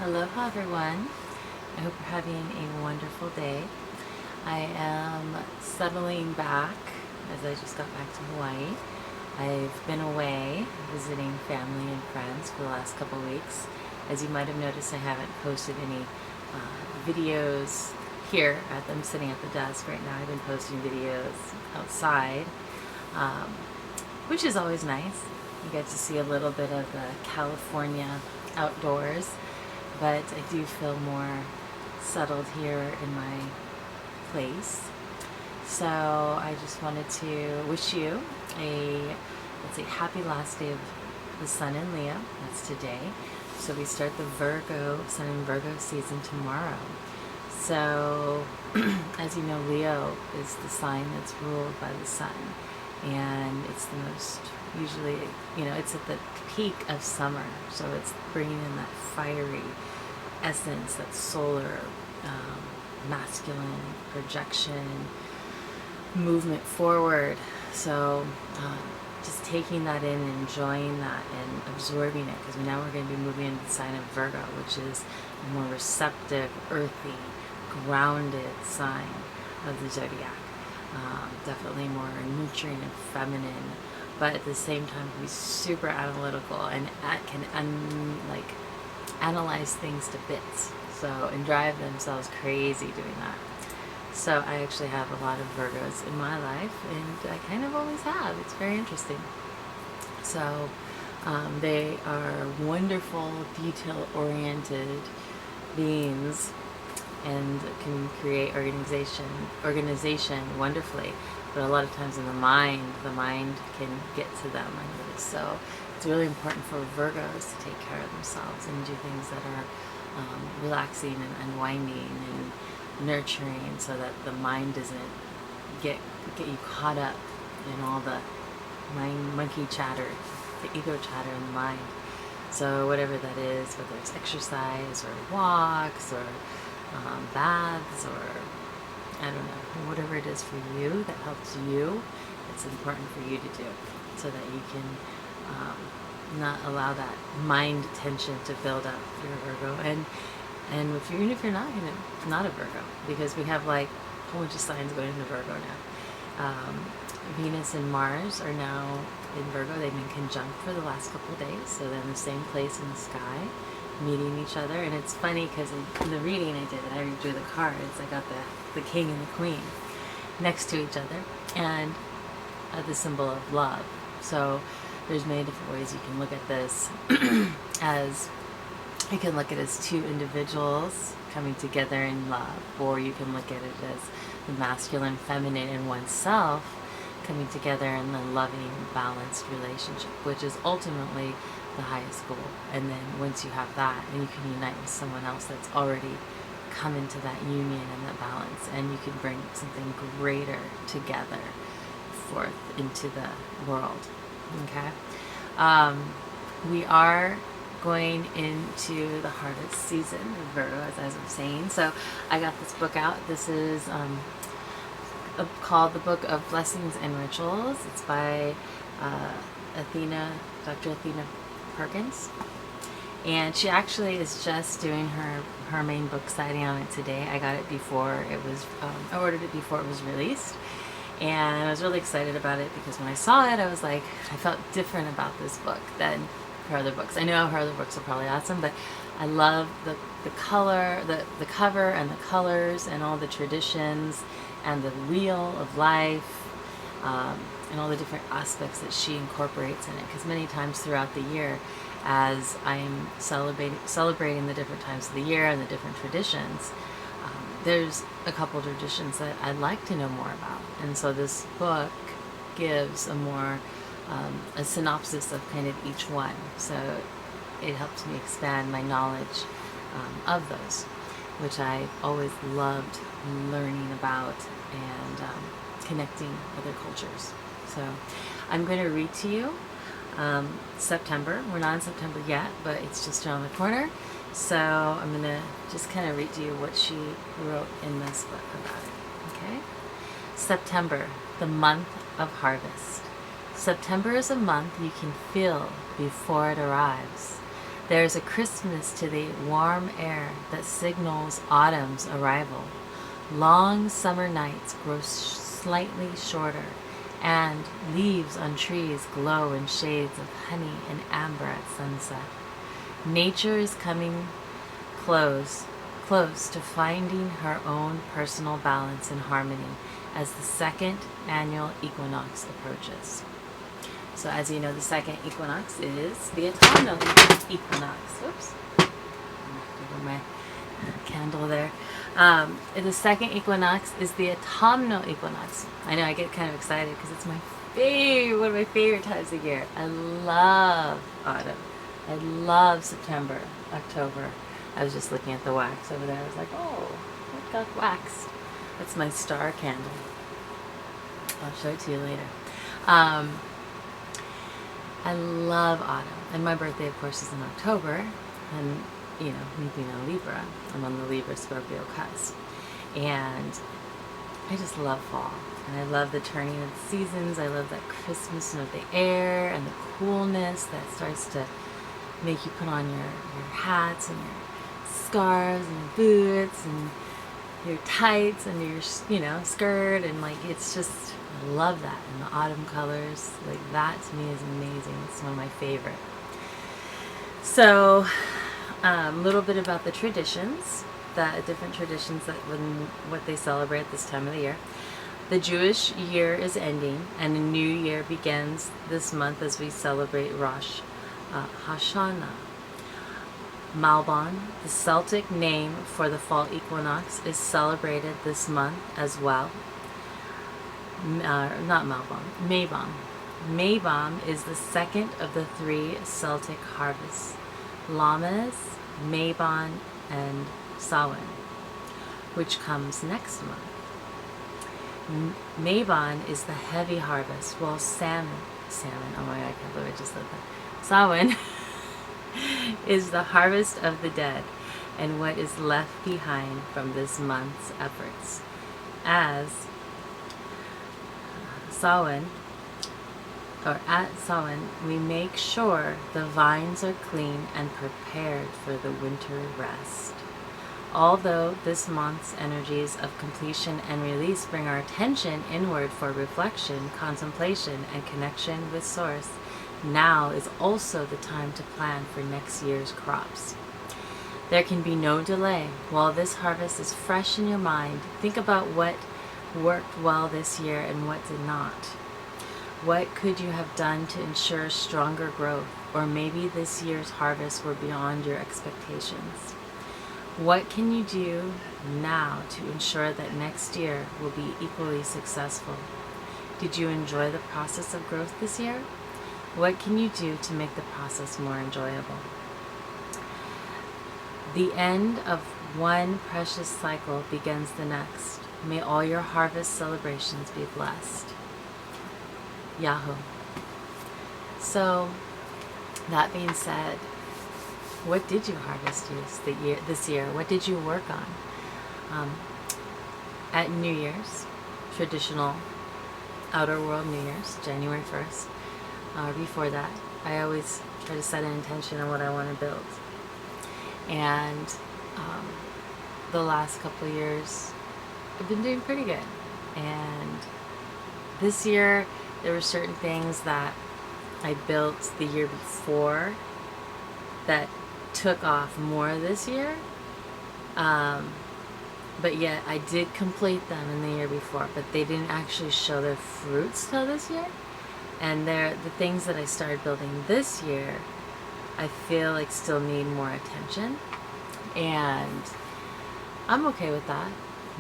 Aloha everyone. I hope you're having a wonderful day. I am settling back as I just got back to Hawaii. I've been away visiting family and friends for the last couple weeks. As you might have noticed, I haven't posted any videos here. I'm sitting at the desk right now. I've been posting videos outside, which is always nice. You get to see a little bit of the California outdoors, but I do feel more settled here in my place. So I just wanted to wish you let's say, happy last day of the Sun in Leo. That's today. So we start the Sun in Virgo season tomorrow. So, as you know, Leo is the sign that's ruled by the sun, and it's the most, usually, it's at the peak of summer, so it's bringing in that fiery essence, that solar, masculine projection, movement forward. So just taking that in, enjoying that, and absorbing it, because now we're going to be moving into the sign of Virgo, which is a more receptive, earthy, grounded sign of the zodiac. Definitely more nurturing and feminine, but at the same time can be super analytical and can analyze things to bits, and drive themselves crazy doing that. So I actually have a lot of Virgos in my life, and I kind of always have. It's very interesting. So they are wonderful, detail-oriented beings and can create organization wonderfully. But a lot of times in the mind can get to them, I notice. So it's really important for Virgos to take care of themselves and do things that are relaxing and unwinding and nurturing, so that the mind doesn't get you caught up in all the monkey chatter, the ego chatter in the mind. So whatever that is, whether it's exercise or walks or baths, or I don't know, whatever it is for you that helps you, it's important for you to do, so that you can not allow that mind tension to build up for your Virgo. And even if you're not a Virgo, because we have like a whole bunch of signs going into Virgo now. Venus and Mars are now in Virgo. They've been conjunct for the last couple of days, so they're in the same place in the sky, meeting each other. And it's funny because in the reading I did, I redrew the cards. I got the king and the queen next to each other, and the symbol of love. So there's many different ways you can look at this. As you can look at it as two individuals coming together in love, or you can look at it as the masculine, feminine in oneself coming together in a loving, balanced relationship, which is ultimately the highest goal. And then once you have that, then you can unite with someone else that's already come into that union and that balance, and you can bring something greater together forth into the world. Okay? We are going into the hardest season of Virgo, as I'm saying. So I got this book out. This is called The Book of Blessings and Rituals. It's by Dr. Athena Perkins. And she actually is just doing her main book signing on it today. I got it before it was, I ordered it before it was released. And I was really excited about it because when I saw it, I was like, I felt different about this book than her other books. I know her other books are probably awesome, but I love the color, the cover and the colors and all the traditions and the wheel of life, and all the different aspects that she incorporates in it. Because many times throughout the year, as I'm celebrating the different times of the year and the different traditions, there's a couple traditions that I'd like to know more about. And so this book gives a synopsis of kind of each one. So it helps me expand my knowledge of those, which I always loved learning about and connecting other cultures. So I'm going to read to you September. We're not in September yet, but it's just around the corner. So I'm going to just kind of read to you what she wrote in this book about it. Okay? September, the month of harvest. September is a month you can feel before it arrives. There's a crispness to the warm air that signals autumn's arrival. Long summer nights grow slightly shorter, and leaves on trees glow in shades of honey and amber at sunset. Nature is coming close to finding her own personal balance and harmony as the second annual equinox approaches. So as you know, the second equinox is the autumnal equinox. Whoops. Over my candle there. The second equinox is the autumnal equinox. I know I get kind of excited because it's one of my favorite times of year. I love autumn. I love September, October. I was just looking at the wax over there. I was like, oh, it got waxed. That's my star candle. I'll show it to you later. I love autumn. And my birthday, of course, is in October. And, you know, me being a Libra, I'm on the Libra-Scorpio cusp. And I just love fall. And I love the turning of the seasons. I love that crispness of the air and the coolness that starts to make you put on your hats and your scarves and your boots and your tights and your, skirt, and like, it's just, I love that. And the autumn colors, like, that to me is amazing. It's one of my favorite. So a little bit about the traditions, different traditions what they celebrate this time of the year. The Jewish year is ending and a new year begins this month as we celebrate Rosh Hashanah. Malbon, the Celtic name for the fall equinox, is celebrated this month as well. Not Malbon, Mabon. Mabon is the second of the three Celtic harvests: Lammas, Mabon, and Samhain, which comes next month. Mabon is the heavy harvest, while salmon, oh my God, I can't believe I just said that. Samhain is the harvest of the dead and what is left behind from this month's efforts. As at Samhain, we make sure the vines are clean and prepared for the winter rest. Although this month's energies of completion and release bring our attention inward for reflection, contemplation, and connection with Source, now is also the time to plan for next year's crops. There can be no delay. While this harvest is fresh in your mind, think about what worked well this year and what did not. What could you have done to ensure stronger growth? Or maybe this year's harvest were beyond your expectations. What can you do now to ensure that next year will be equally successful? Did you enjoy the process of growth this year? What can you do to make the process more enjoyable? The end of one precious cycle begins the next. May all your harvest celebrations be blessed. Yahoo. So, that being said, what did you harvest this year? What did you work on? At New Year's, traditional Outer World New Year's, January 1st, before that, I always try to set an intention on what I want to build. And the last couple of years, I've been doing pretty good. And this year, there were certain things that I built the year before that took off more this year. But yet I did complete them in the year before, but they didn't actually show their fruits till this year. And the things that I started building this year, I feel like still need more attention. And I'm okay with that.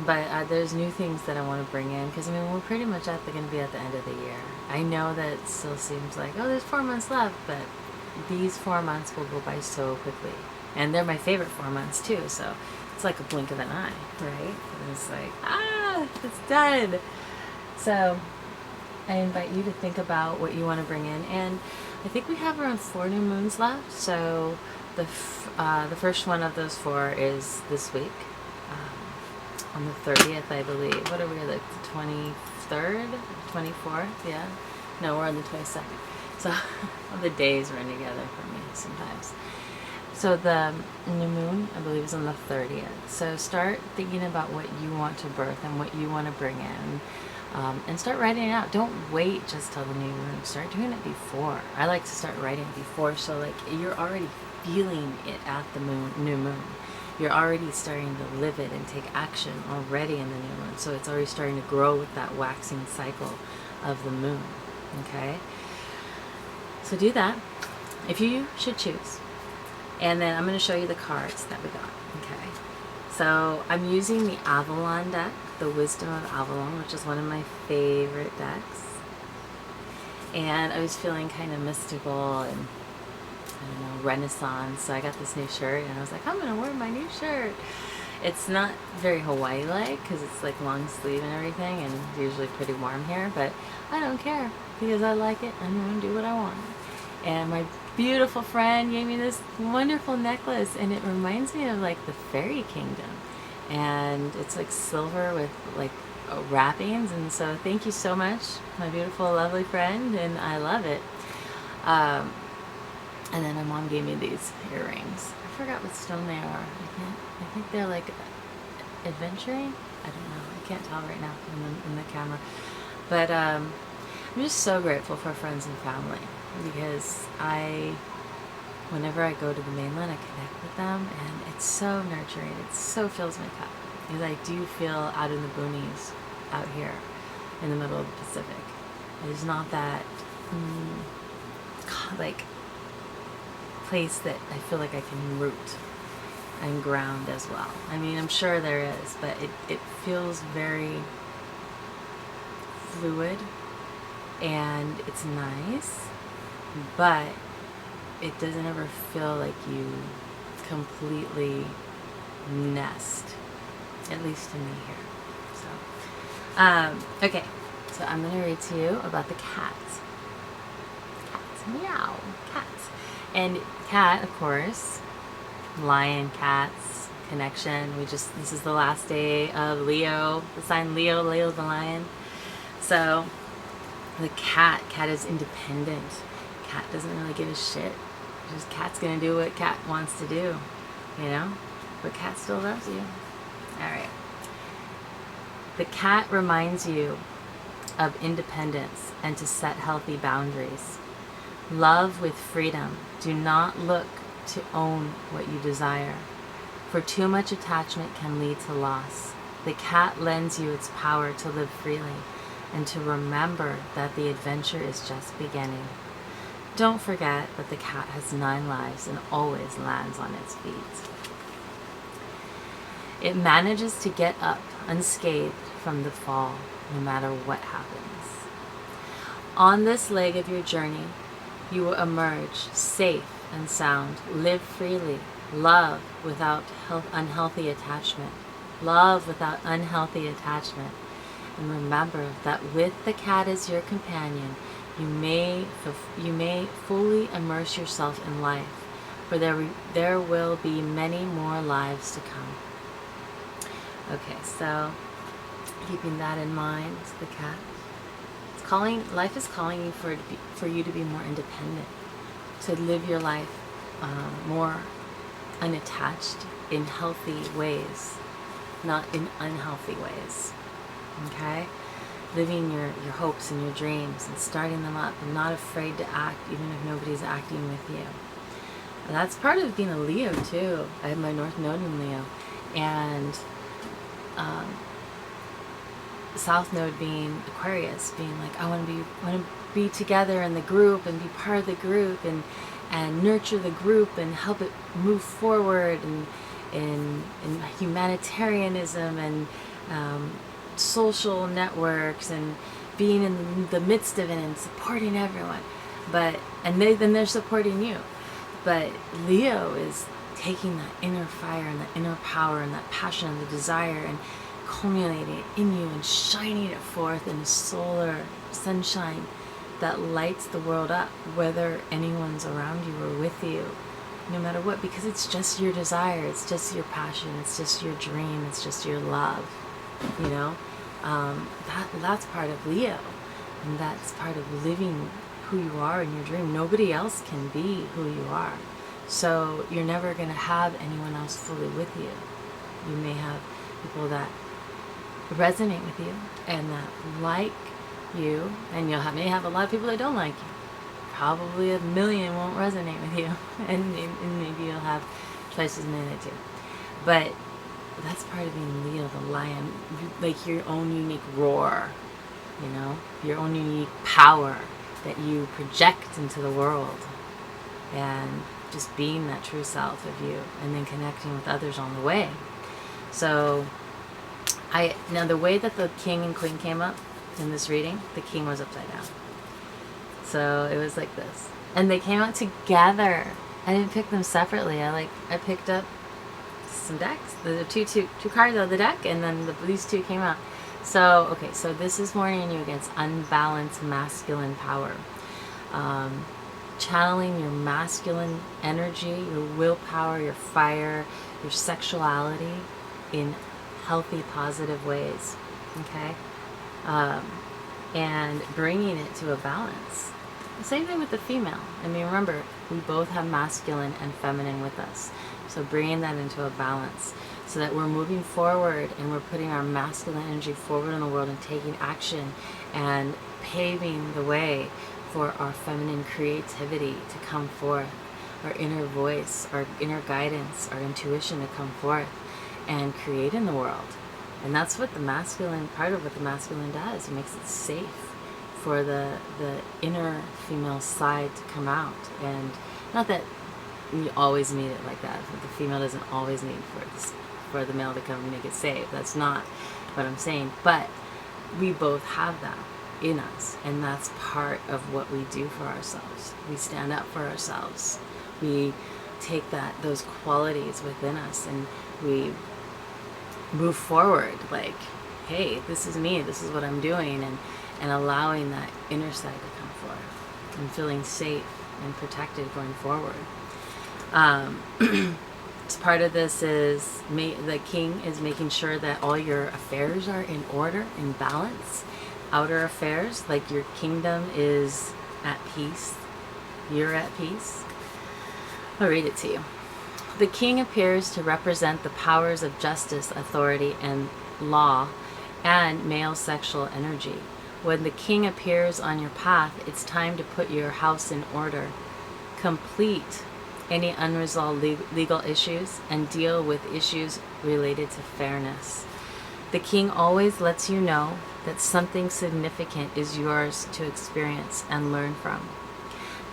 But there's new things that I want to bring in, because I mean, we're pretty much going to be at the end of the year. I know that it still seems like, oh, there's 4 months left, but these 4 months will go by so quickly. And they're my favorite 4 months too, so it's like a blink of an eye, right? And it's like, it's done. So I invite you to think about what you want to bring in. And I think we have around 4 new moons left, so the first one of those 4 is this week. On the 30th, I believe. What are we, like the 23rd? 24th? Yeah. No, we're on the 22nd. So all the days run together for me sometimes. So the new moon, I believe, is on the 30th. So start thinking about what you want to birth and what you want to bring in. And start writing it out. Don't wait just till the new moon. Start doing it before. I like to start writing it before, so like you're already feeling it at the new moon. You're already starting to live it and take action already in the new moon. So it's already starting to grow with that waxing cycle of the moon. Okay? So do that if you should choose. And then I'm going to show you the cards that we got. Okay. So I'm using the Avalon deck, the Wisdom of Avalon, which is one of my favorite decks. And I was feeling kind of mystical and, I don't know, Renaissance. So I got this new shirt and I was like, I'm going to wear my new shirt. It's not very Hawaii-like because it's like long sleeve and everything, and it's usually pretty warm here, but I don't care because I like it. I'm going to do what I want. And my beautiful friend gave me this wonderful necklace, and it reminds me of like the fairy kingdom, and it's like silver with like wrappings. And so thank you so much, my beautiful lovely friend, and I love it. And then my mom gave me these earrings. I forgot what stone they are. I think they're like adventuring. I don't know, I can't tell right now in the camera, but I'm just so grateful for friends and family, because whenever I go to the mainland, I connect with them, and it's so nurturing. It so fills my cup, because I do feel out in the boonies out here in the middle of the Pacific. There's not that like place that I feel like I can root and ground as well. I mean, I'm sure there is, but it feels very fluid, and it's nice, but it doesn't ever feel like you completely nest, at least to me here. So, okay, so I'm going to read to you about the cats. Cats, meow, cats. And cat, of course, lion, cats, connection. This is the last day of Leo, the sign Leo. Leo's the lion. So, the cat is independent. Cat doesn't really give a shit. Just cat's gonna do what cat wants to do, you know? But cat still loves you. Alright. The cat reminds you of independence and to set healthy boundaries. Love with freedom. Do not look to own what you desire, for too much attachment can lead to loss. The cat lends you its power to live freely and to remember that the adventure is just beginning. Don't forget that the cat has 9 lives and always lands on its feet. It manages to get up unscathed from the fall, no matter what happens. On this leg of your journey, you will emerge safe and sound, live freely, love without unhealthy attachment. Love without unhealthy attachment. And remember that with the cat as your companion, you may fully immerse yourself in life, for there will be many more lives to come. Okay, so keeping that in mind, the cat. Life is calling you for you to be more independent, to live your life more unattached in healthy ways, not in unhealthy ways. Okay? Living your hopes and your dreams and starting them up and not afraid to act even if nobody's acting with you. And that's part of being a Leo too. I have my North Node in Leo, and South Node being Aquarius, being like, I want to be together in the group and be part of the group and nurture the group and help it move forward, and in humanitarianism and social networks and being in the midst of it and supporting everyone. And then they're supporting you. But Leo is taking that inner fire and that inner power and that passion and the desire and culminating it in you and shining it forth in solar sunshine that lights the world up, whether anyone's around you or with you, no matter what, because it's just your desire, it's just your passion, it's just your dream, it's just your love, you know? That's part of Leo, and that's part of living who you are in your dream. Nobody else can be who you are. So you're never going to have anyone else fully with you. You may have people that resonate with you and that like you, and may have a lot of people that don't like you. Probably 1,000,000 won't resonate with you, and maybe you'll have twice as many that do. But that's part of being Leo, the lion, like your own unique roar, your own unique power that you project into the world, and just being that true self of you, and then connecting with others on the way. So now the way that the king and queen came up in this reading, the king was upside down. So it was like this. And they came out together. I didn't pick them separately. I picked up some decks, the two cards out of the deck, and then these two came out. So, okay, so this is warning you against unbalanced masculine power. Channeling your masculine energy, your willpower, your fire, your sexuality in healthy, positive ways, okay? And bringing it to a balance. Same thing with the female. I mean, remember, we both have masculine and feminine with us. So bringing that into a balance so that we're moving forward and we're putting our masculine energy forward in the world and taking action and paving the way for our feminine creativity to come forth, our inner voice, our inner guidance, our intuition to come forth and create in the world. And that's what the masculine, part of what the masculine does. It makes it safe for the inner female side to come out. And not that you always need it like that. The female doesn't always need for the male to come and make it safe. That's not what I'm saying. But we both have that in us, and that's part of what we do for ourselves. We stand up for ourselves. We take those qualities within us, and we move forward like, hey, this is me, this is what I'm doing, and allowing that inner side to come forth and feeling safe and protected going forward. Part of this is the king is making sure that all your affairs are in order, in balance. Outer affairs, like your kingdom is at peace. You're at peace. I'll read it to you. The king appears to represent the powers of justice, authority, and law, and male sexual energy. When the king appears on your path, it's time to put your house in order. Complete any unresolved legal issues and deal with issues related to fairness. The king always lets you know that something significant is yours to experience and learn from.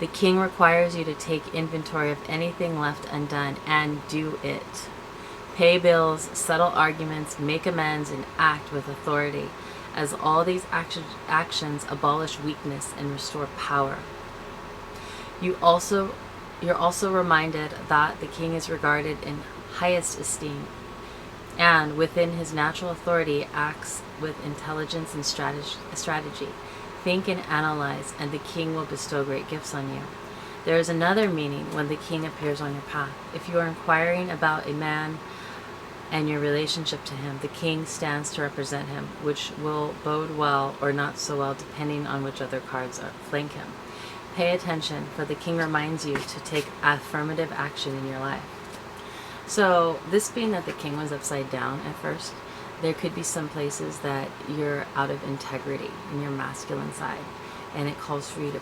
The king requires you to take inventory of anything left undone and do it. Pay bills, settle arguments, make amends, and act with authority, as all these actions abolish weakness and restore power. You're also reminded that the king is regarded in highest esteem, and within his natural authority acts with intelligence and strategy. Think and analyze, and the king will bestow great gifts on you. There is another meaning when the king appears on your path. If you are inquiring about a man and your relationship to him, the king stands to represent him, which will bode well or not so well depending on which other cards flank him. Pay attention, for the king reminds you to take affirmative action in your life. So this being that the king was upside down at first, there could be some places that you're out of integrity in your masculine side, and it calls for you to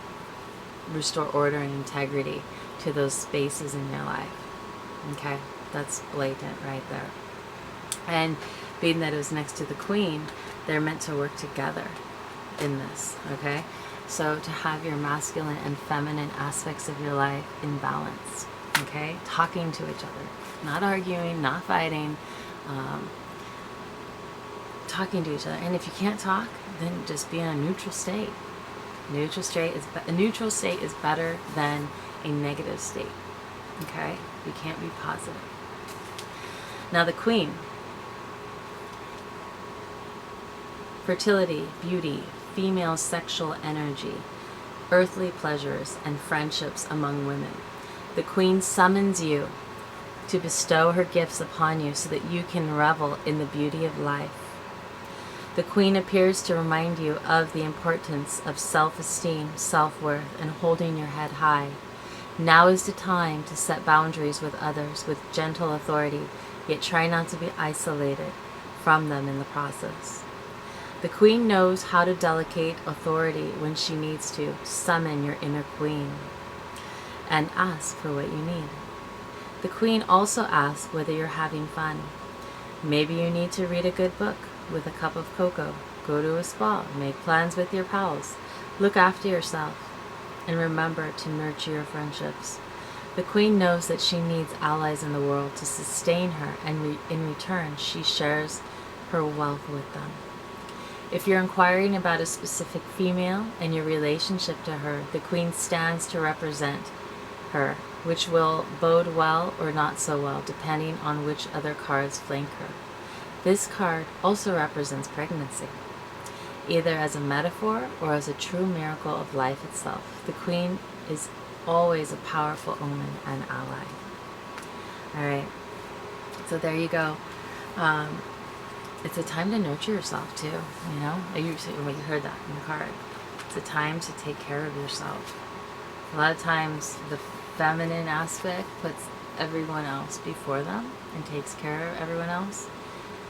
restore order and integrity to those spaces in your life. Okay, that's blatant right there. And being that it was next to the queen, they're meant to work together in this. Okay, so to have your masculine and feminine aspects of your life in balance. Okay, talking to each other, not arguing, not fighting, talking to each other. And if you can't talk, then just be in a neutral state. A neutral state is better than a negative state. Okay, you can't be positive. Now the queen. Fertility, beauty, female sexual energy, earthly pleasures, and friendships among women. The queen summons you to bestow her gifts upon you so that you can revel in the beauty of life. The queen appears to remind you of the importance of self-esteem, self-worth, and holding your head high. Now is the time to set boundaries with others with gentle authority, yet try not to be isolated from them in the process. The queen knows how to delegate authority when she needs to. Summon your inner queen and ask for what you need. The queen also asks whether you're having fun. Maybe you need to read a good book with a cup of cocoa, go to a spa, make plans with your pals, look after yourself, and remember to nurture your friendships. The queen knows that she needs allies in the world to sustain her, and in return, she shares her wealth with them. If you're inquiring about a specific female and your relationship to her, the queen stands to represent her, which will bode well or not so well, depending on which other cards flank her. This card also represents pregnancy, either as a metaphor or as a true miracle of life itself. The queen is always a powerful omen and ally. All right, so there you go. It's a time to nurture yourself too, you know? You heard that in the card. It's a time to take care of yourself. A lot of times the feminine aspect puts everyone else before them and takes care of everyone else,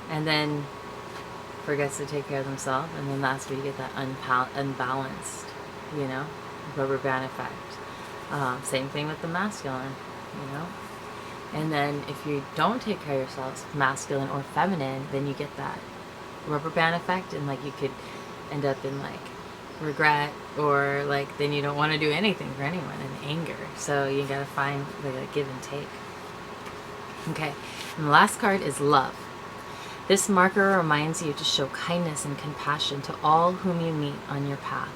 and then forgets to take care of themselves, and then that's where you get that unbalanced, you know, rubber band effect. Same thing with the masculine, you know. And then if you don't take care of yourselves, masculine or feminine, then you get that rubber band effect, and like you could end up in like regret, or like then you don't want to do anything for anyone, and anger. So you gotta find like a give and take. Okay, and the last card is love. This marker reminds you to show kindness and compassion to all whom you meet on your path,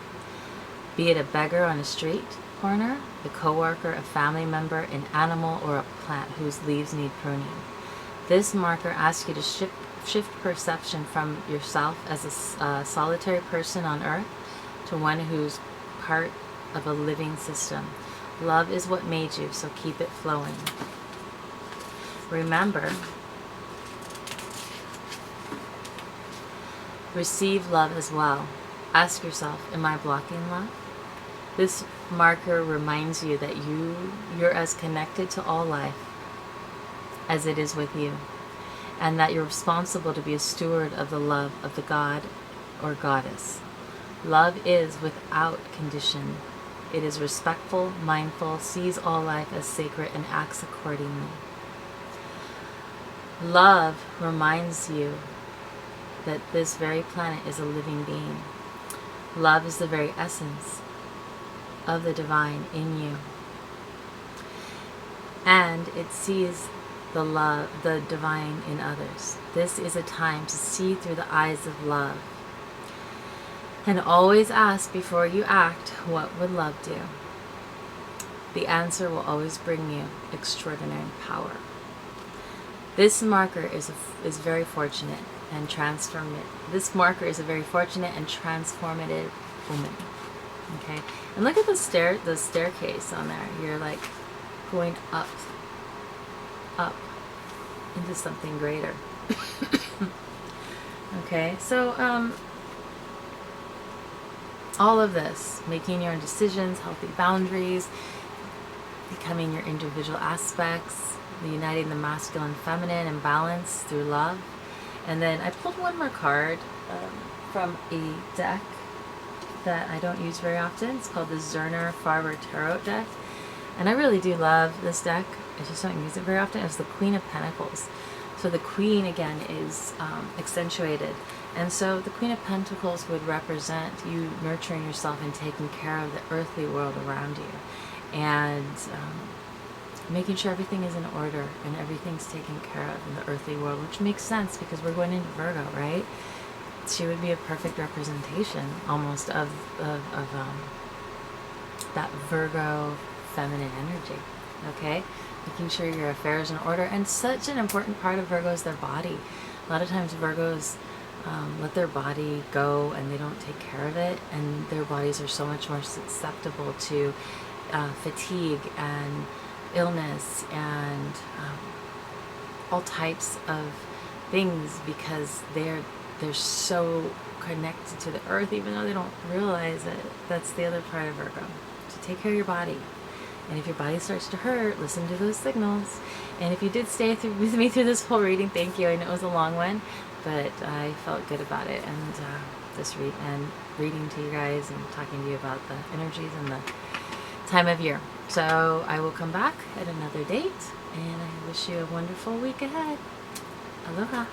be it a beggar on a street corner, the coworker, a family member, an animal, or a plant whose leaves need pruning. This marker asks you to shift perception from yourself as a solitary person on earth to one who's part of a living system. Love is what made you, so keep it flowing. Remember, receive love as well. Ask yourself, am I blocking love? This marker reminds you that you're as connected to all life as it is with you, and that you're responsible to be a steward of the love of the god or goddess. Love is without condition. It is respectful, mindful, sees all life as sacred, and acts accordingly. Love reminds you that this very planet is a living being. Love is the very essence of the divine in you. And it sees the love, the divine in others. This is a time to see through the eyes of love. And always ask before you act, what would love do? The answer will always bring you extraordinary power. This marker is very fortunate and transformative. This marker is a very fortunate and transformative woman. Okay, and look at the staircase on there. You're like going up into something greater. Okay, so all of this, making your own decisions, healthy boundaries, becoming your individual aspects, uniting the masculine, feminine, and balance through love. And then I pulled one more card from a deck that I don't use very often. It's called the Zerner Farber Tarot deck. And I really do love this deck. I just don't use it very often. It's the Queen of Pentacles. So the Queen, again, is accentuated. And so the Queen of Pentacles would represent you nurturing yourself and taking care of the earthly world around you. And making sure everything is in order and everything's taken care of in the earthly world, which makes sense because we're going into Virgo, right? She would be a perfect representation almost of that Virgo feminine energy, okay? Making sure your affairs in order. And such an important part of Virgo is their body. A lot of times Virgos let their body go and they don't take care of it, and their bodies are so much more susceptible to fatigue and illness and all types of things because they're so connected to the earth, even though they don't realize it. That's the other part of Virgo. So take care of your body. And if your body starts to hurt, listen to those signals. And if you did stay with me through this whole reading, thank you. I know it was a long one, but I felt good about it. And reading to you guys and talking to you about the energies and the time of year. So I will come back at another date, and I wish you a wonderful week ahead. Aloha.